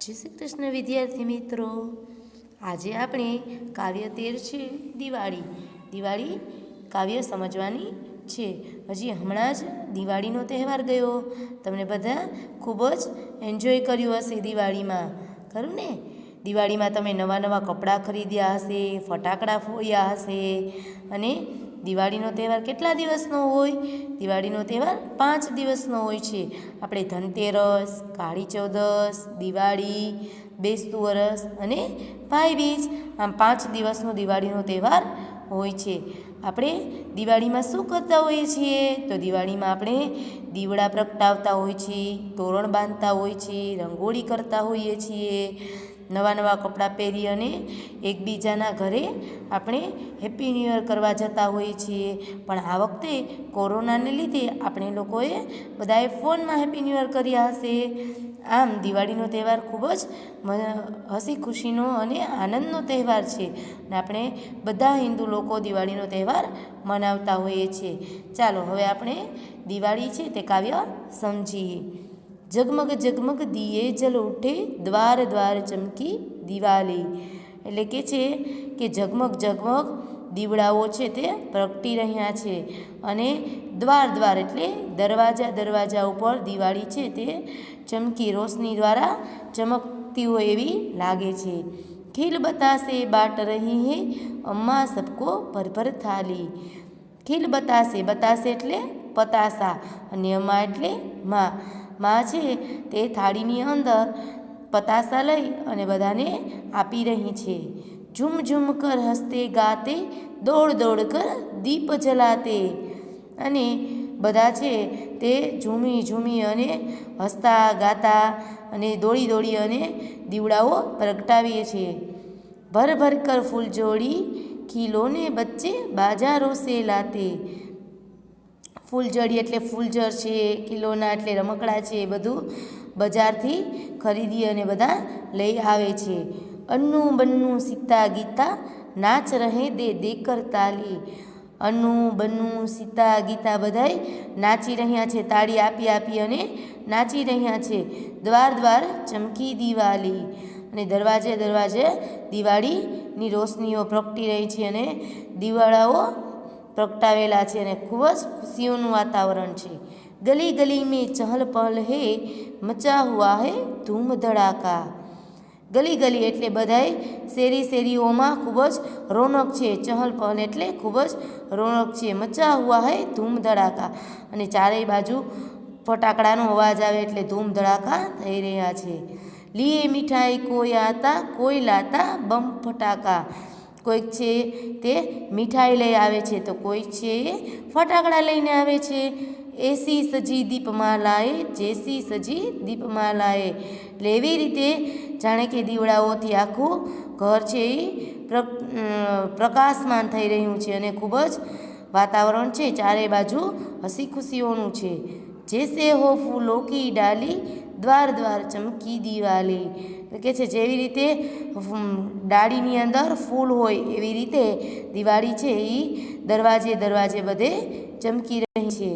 જય શ્રી કૃષ્ણ વિદ્યાર્થી મિત્રો, આજે આપણે કાવ્ય 13 છે દિવાળી કાવ્ય સમજવાની છે। હજી હમણાં જ દિવાળીનો તહેવાર ગયો, તમને બધા ખૂબ જ એન્જોય કર્યું હશે દિવાળીમાં, ખરું ને? દિવાળીમાં તમે નવા નવા કપડાં ખરીદ્યા હશે, ફટાકડા ફોડ્યા હશે। અને દિવાળીનો તહેવાર કેટલા દિવસનો હોય? દિવાળીનો તહેવાર 5 દિવસનો હોય છે। આપણે ધનતેરસ, કાળી ચૌદસ, દિવાળી, બેસતું વરસ અને ભાઈબીજ, આમ 5 દિવસનો દિવાળીનો તહેવાર હોય છે। આપણે દિવાળીમાં શું કરતા હોઈએ છીએ? તો દિવાળીમાં આપણે દીવડા પ્રગટાવતા હોઈએ છીએ, તોરણ બાંધતા હોઈએ છીએ, રંગોળી કરતા હોઈએ છીએ, નવા નવા કપડાં પહેરી અને એકબીજાના ઘરે આપણે હેપી ન્યૂ યર કરવા જતા હોઈએ છીએ। પણ આ વખતે કોરોનાને લીધે આપણે લોકોએ બધાએ ફોનમાં હેપી ન્યૂ યર કર્યા હશે। આમ દિવાળીનો તહેવાર ખૂબ જ હસી ખુશીનો અને આનંદનો તહેવાર છે, અને આપણે બધા હિન્દુ લોકો દિવાળીનો તહેવાર મનાવતા હોઈએ છીએ। ચાલો હવે આપણે દિવાળી છે તે કાવ્ય સમજીએ। જગમગ જગમગ દિયે જલ ઉઠે, દ્વાર દ્વાર ચમકી દિવાળી। એટલે કે છે કે ઝગમગ ઝગમગ દીવડાઓ છે તે પ્રગટી રહ્યા છે, અને દ્વાર દ્વાર એટલે દરવાજા ઉપર દિવાળી છે તે ચમકી રોશની દ્વારા ચમકતી હોય એવી લાગે છે। ખીલ બતાસે બાટ રહી હે, અમ્મા સબકો ભર ભર થાલી। ખીલ બતાસે એટલે પતાસા, અને અમ્મા એટલે માં છે તે થાળીની અંદર પતાસા લઈ અને બધાને આપી રહી છે। ઝુમ ઝુમ કર હસતે ગાતે, દોડ દોડ કર દીપ જલાતે। અને બધા છે તે ઝૂમી અને હસતા ગાતા અને દોડી અને દીવડાઓ પ્રગટાવીએ છીએ। ભર ભર કર ફૂલ જોડી, ખીલોને બચ્ચે બાજારો સે લાતે। ફૂલજડી એટલે ફૂલઝર છે, ખીલોના એટલે રમકડા છે, એ બધું બજારથી ખરીદી અને બધા લઈ આવે છે। અન્નું બન્નું સીતા ગીતા, નાચ રહે દે દેકર તાલી। અન્નું બન્નું સીતા ગીતા બધાય નાચી રહ્યા છે, તાળી આપી અને નાચી રહ્યા છે। દ્વાર દ્વાર ચમકી દિવાળી, અને દરવાજે દિવાળીની રોશનીઓ પ્રગટી રહી છે, અને દિવાળાઓ પ્રગટાવેલા છે, અને ખૂબ જ ખુશીઓનું વાતાવરણ છે। ગલી ગલી મેં ચહલ પહલ હે, મચા હુઆ હે ધૂમ ધડાકા। ગલી ગલી એટલે બધાય શેરીઓમાં ખૂબ જ રોનક છે, ચહલ પહલ એટલે ખૂબ જ રોનક છે, મચા હુઆ હે ધૂમ ધડાકા, અને ચારેય બાજુ ફટાકડાનો અવાજ આવે એટલે ધૂમ ધડાકા થઈ રહ્યા છે। લીએ મીઠાઈ કોઈ આતા, કોઈ લાતા બમ ફટાકા। કોઈક છે તે મીઠાઈ લઈ આવે છે, તો કોઈક છે એ ફટાકડા લઈને આવે છે। એસી સજી દીપમાલાએ, જેસી સજી દીપમાલાએ। એટલે એવી રીતે જાણે કે દીવડાઓથી આખું ઘર છે એ પ્રકાશમાન થઈ રહ્યું છે, અને ખૂબ જ વાતાવરણ છે ચારે બાજુ હસી ખુશીઓનું છે। જેસે હો ફૂલો કી ડાલી, દ્વાર દ્વાર ચમકી દિવાળી। એટલે કે છે જેવી રીતે ડાળીની અંદર ફૂલ હોય એવી રીતે દિવાળી છે એ દરવાજે બધે ચમકી રહી છે।